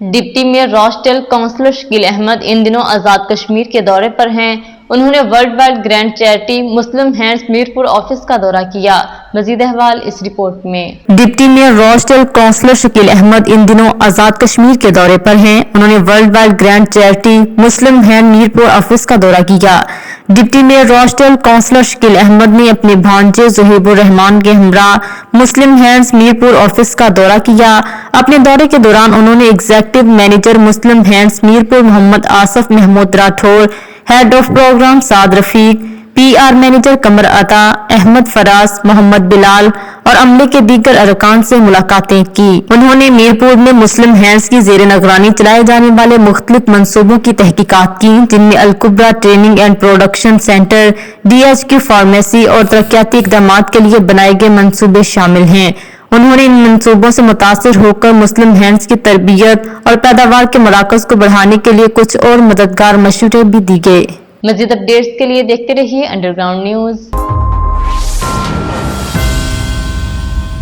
Deputy mayor راسٹل councillor Shakeel Ahmed ان دنوں آزاد کشمیر کے دورے پر ہیں۔ انہوں نے worldwide grand charity Muslim hands Mirpur office کا دورہ کیا۔ مزید احوال اس رپورٹ میں۔ ڈپٹی میئر راسٹل کونسلر شکیل احمد ان دنوں آزاد کشمیر کے دورے پر ہیں۔ انہوں نے worldwide grand charity Muslim hand Mirpur office کا دورہ کیا۔ ڈپٹی میئر راسٹل کونسلر شکیل احمد نے اپنے بھانجے زہیب الرحمان کے ہمراہ مسلم ہینڈز میرپور آفس کا دورہ کیا۔ اپنے دورے کے دوران انہوں نے executive manager Muslim hands Mirpur Muhammad Asif Mahmood Rathore, head of programme Saad Rafiq, P R manager Qamar Ata, Ahmed فراز، محمد بلال اور عملے کے دیگر ارکان سے ملاقاتیں کی۔ انہوں نے میرپور میں مسلم ہینڈز کی زیر نگرانی چلائے جانے والے مختلف منصوبوں کی تحقیقات کی، جن میں الکبریٰ training and production centre, DHQ pharmacy اور ترقیاتی اقدامات کے لیے بنائے گئے منصوبے شامل ہیں۔ انہوں نے ان منصوبوں سے متاثر ہو کر مسلم ہینڈز کی تربیت اور پیداوار کے مراکز کو بڑھانے کے لیے کچھ اور مددگار مشورے بھی دی گئے۔ مزید اپڈیٹس کے لیے دیکھتے رہیے انڈر گراؤنڈ نیوز۔